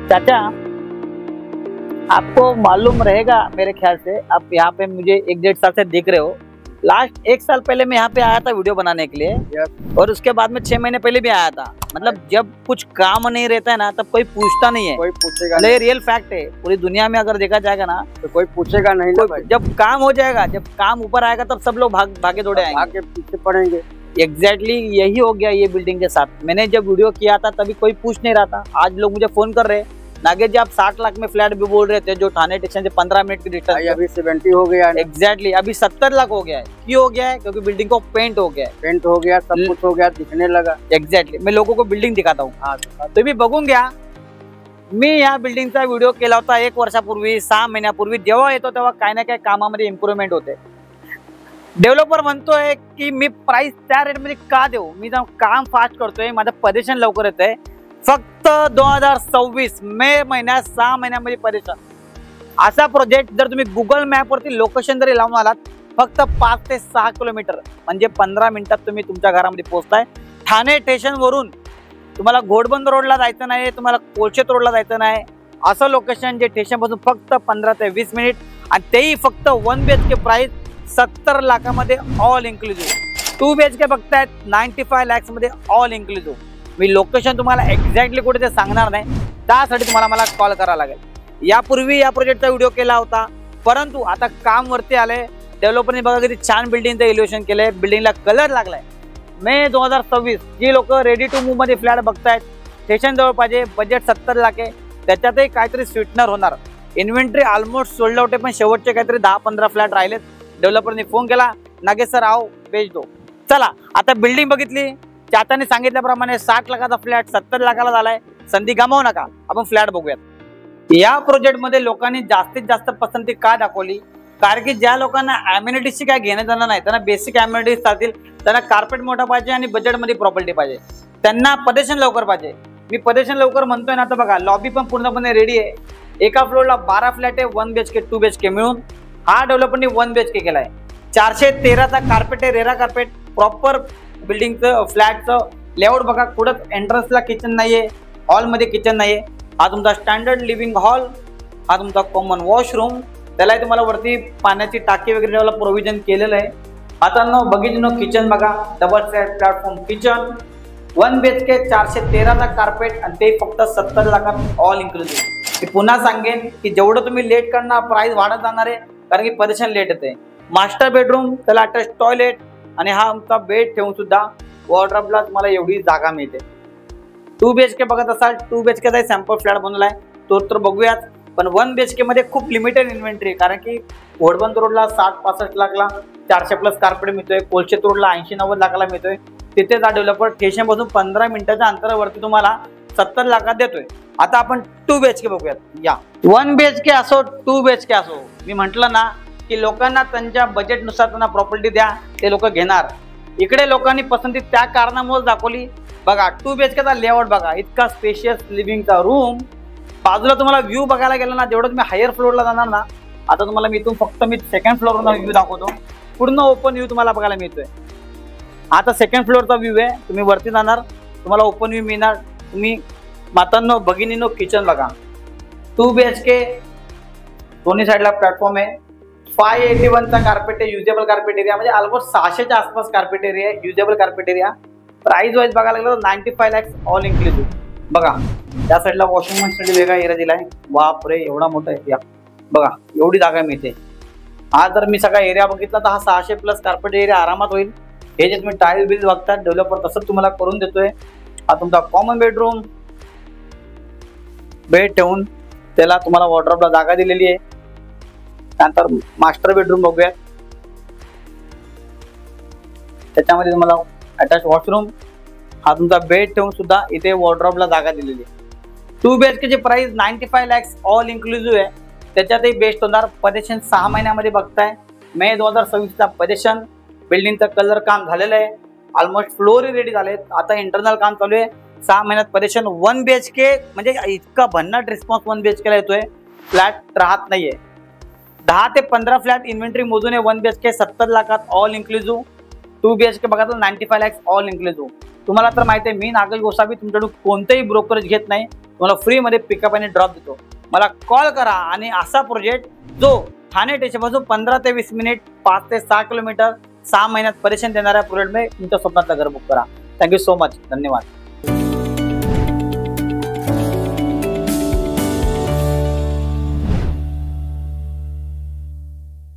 चाचा, आपको मालूम रहेगा मेरे ख्याल से, आप यहाँ पे मुझे 1-1.5 साल से देख रहे हो। लास्ट 1 साल पहले मैं यहाँ पे आया था वीडियो बनाने के लिए, और उसके बाद में 6 महीने पहले भी आया था। मतलब जब कुछ काम नहीं रहता है ना, तब कोई पूछता नहीं है, कोई पूछेगा नहीं। ये रियल फैक्ट है। पूरी दुनिया में अगर देखा जाएगा ना, तो कोई पूछेगा नहीं ना भाई। जब काम हो जाएगा, जब काम ऊपर आएगा, तब सब लोग भागे दौड़े आएंगे, आगे पीछे पड़ेंगे। एग्जैक्टली यही हो गया ये बिल्डिंग के साथ। मैंने जब वीडियो किया था तभी कोई पूछ नहीं रहा था। आज लोग मुझे फोन कर रहे हैं, नागेश जी आप 60 लाख में फ्लैट भी बोल रहे थे, जो थाने स्टेशन से 15 मिनट की डिस्टेंस, अभी 70 हो गया। एग्जैक्टली अभी 70 लाख हो गया है। क्यों हो गया है? क्योंकि बिल्डिंग को पेंट हो गया है, पेंट हो गया, सब कुछ हो गया, दिखने लगा। एग्जैक्टली मैं लोगों को बिल्डिंग दिखाता हूँ, तुम्ही बघून घ्या। मी या बिल्डिंगचा व्हिडिओ केला होता 1 वर्षापूर्वी, 6 महिन्यापूर्वी। जेव्हा येतो तेव्हा काही ना काही कामामध्ये इम्प्रूव्हमेंट होते। डेव्हलपर म्हणतोय की मी प्राइस त्या रेट मध्ये का देऊ, मी काम फास्ट करतोय, माझं पजेशन लवकर येतंय। फक्त 2026 मे महिन्यात 6 महिन्यामध्ये पजेशन। असा प्रोजेक्ट जर तुम्ही गुगल मॅप वरती लोकेशन जरी लावून आलात, फक्त 5 ते 6 किलोमीटर म्हणजे 15 मिनिटात तुम्ही तुमच्या घरामध्ये पोहोचताय। ठाणे स्टेशन वरून तुम्हाला घोडबंदर रोडला जायचं नाही, तुम्हाला कोळशेत रोडला जायचं नाही। असं लोकेशन जे स्टेशन पासून फक्त 15 ते 20 मिनिट, आणि तेही फक्त 1 BHK प्राइस 70 लाखामध्ये ऑल इन्क्लुसिव्ह। 2 BHK बघतायत 95 लॅक्स मध्ये ऑल इन्क्लुसिव्ह। मी लोकेशन तुम्हाला एक्झॅक्टली कुठे ते सांगणार नाही, त्यासाठी तुम्हाला मला कॉल करावा लागेल। यापूर्वी या प्रोजेक्टचा व्हिडिओ केला होता, परंतु आता काम वरती आले। डेव्हलपरने बघा किती छान बिल्डिंगचं इल्युशन केलंय, बिल्डिंगला कलर लागलाय। मे 2026 जी लोक रेडी टू मूव मध्ये फ्लॅट बघतायत, स्टेशन जवळ पाहिजे, बजेट 70 लाख आहे, त्याच्यातही काहीतरी स्वीटनर होणार। इन्व्हेंटरी ऑलमोस्ट सोल्ड आउट आहे, पण शेवटचे काहीतरी 10-15 फ्लॅट राहिलेत। डेव्हलपरने फोन केला, नागेश सर आओ बेच दो। चला आता बिल्डिंग बघितली, चाचाने सांगितल्याप्रमाणे 60 लाखाचा फ्लॅट 70 लाखाला झालाय। संधी गमावू नका, आपण फ्लॅट बघूयात। या प्रोजेक्ट मध्ये लोकांनी जास्तीत जास्त पसंती का दाखवली? कारण की ज्या लोकांना अम्युनिटीजची काय घेणं देणं नाही, त्यांना बेसिक अम्युनिटीज चालतील, त्यांना कार्पेट मोठा पाहिजे आणि बजेटमध्ये प्रॉपर्टी पाहिजे, त्यांना पजेशन लवकर पाहिजे। मी पजेशन लवकर म्हणतोय ना, आता बघा लॉबी पण पूर्णपणे रेडी आहे। एका फ्लोरला 12 फ्लॅट आहे, 1 BHK 2 BHK मिळून। हा डेव्हलपरने 1 BHK केलाय। 413चा कार्पेट आहे, रेरा कार्पेट, प्रॉपर बिल्डिंगचं फ्लॅटचं लेआउट बघा। कुठंच एंट्रन्सला किचन नाहीये, हॉलमध्ये किचन नाहीये। हा तुमचा स्टँडर्ड लिव्हिंग हॉल, हा तुमचा कॉमन वॉशरूम, त्याला तुम्हाला वरती पाण्याची टाकी वगैरे ठेवायला प्रोव्हिजन केलेलं आहे। आता बघितलं किचन बघा, double side platform kitchen, 1 BHK 413चा कार्पेट, आणि ते फक्त 70 लाखात ऑल इन्क्लुसिव्ह। मी पुन्हा सांगेन की जेवढं तुम्ही लेट करणार प्राइस वाढत जाणार आहे, कारण की पजेशन लेट येते। मास्टर बेडरूम, त्याला अटॅच टॉयलेट, आणि हा आमचा बेड ठेवून सुद्धा वॉर्डरोबला तुम्हाला एवढी जागा मिळते। 2 BHK बघत असाल, 2 BHKचा सॅम्पल फ्लॅट बनवलाय, तो तर बघूयात। पण 1 BHK मध्ये खूप लिमिटेड इन्व्हेंटरी, कारण की घोडबंदर रोडला 60-65 लाखला 400+ कार्पेट मिळतोय, कोळशेत रोडला 80-90 लाखाला मिळतोय। तिथे जा डेव्हलपर स्टेशन पासून 15 मिनिटाच्या अंतरावरती तुम्हाला 70 लाखात देतोय। आता आपण 2 BHK बघूयात। या 1 BHK असो 2 BHK असो, मी म्हटलं ना की लोकांना त्यांच्या बजेटनुसार त्यांना प्रॉपर्टी द्या, ते लोक घेणार। इकडे लोकांनी पसंती त्या कारणामुळे दाखवली। बघा 2 BHKचा लेआउट बघा, इतका स्पेशियस लिव्हिंगचा रूम। बाजूला तुम्हाला व्ह्यू बघायला गेला ना, जेवढं तुम्ही हायर फ्लोअरला जाणार ना, आता तुम्हाला मी इथून फक्त मी 2nd फ्लोअरवरून व्ह्यू दाखवतो, पूर्ण ओपन व्ह्यू तुम्हाला बघायला मिळतोय। आता 2nd फ्लोअरचा व्ह्यू आहे, तुम्ही वरती जाणार तुम्हाला ओपन व्ह्यू मिळणार। तुम्ही मातांनो भगिनीनो किचन बघा, 2 BHK, दोन्ही साईडला प्लॅटफॉर्म आहे, 581चा कार्पेट आहे, युजेबल कार्पेट एरिया, म्हणजे ऑलमोस्ट 600च्या आसपास कार्पेट एरिया आहे, usable carpet area. Price wise बघायला गेलं तर 95 लॅक्स ऑल इन्क्लुसिव्ह। बघा त्या साईडला वॉशिंग मशीनसाठी वेगळा एरिया दिलाय, बापरे एवढा मोठा एरिया बघा, एवढी जागा मिळते। हा जर मी सगळा एरिया बघितला तर हा 600+ कार्पेट एरिया आरामात होईल। हे जे तुम्ही टाईल बिल बघतात, डेव्हलपर तसंच तुम्हाला करून देतोय। हा तुमचा कॉमन बेडरूम, बेड ठेवून त्याला तुम्हाला वॉर्डरोबला जागा दिलेली आहे। त्यानंतर मास्टर बेडरूम बघूयात, त्याच्यामध्ये तुम्हाला अटॅच वॉशरूम, हा तुमचा बेड ठेवून सुद्धा इथे वॉर्डरोबला जागा दिलेली आहे। 2 BHK ची प्राइस 95 लॅक्स ऑल इन्क्लुसिव्ह आहे, त्याच्यातही बेस्ट होणार। पजेशन 6 महिन्यामध्ये बघताय, मे 2026चा पजेशन। बिल्डिंगचं कलर काम झालेलं आहे, ऑलमोस्ट फ्लोर रेडी झालेत, आता इंटरनल काम चालू आहे। 6 महिन्यात पजेशन। 1 BHK म्हणजे इतका भन्नाट रिस्पॉन्स 1 BHK ला येतोय, फ्लॅट राहत नाहीये। 10 ते 15 फ्लॅट इन्व्हेंटरी मोजून 1 BHK 70 लाखात ऑल इन्क्लुसिव्ह। 2 BHK बघा तर 95 लॅक्स ऑल इन्क्लुसिव्ह। तुम्हाला तर माहिती आहे, मी नागेश गोसावी तुमच्याकडून कोणतेही ब्रोकरेज घेत नाही, तुम्हाला फ्रीमध्ये पिकअप आणि ड्रॉप देतो. मला कॉल करा आणि असा प्रोजेक्ट जो ठाणे स्टेशनपासून 15 ते 20 मिनिट 5 ते 6 किलोमीटर 6 महिन्यात परेशान देणाऱ्या प्रोजेक्टमध्ये तुमच्या स्वप्नातलं घर बुक करा. Thank you so much. धन्यवाद.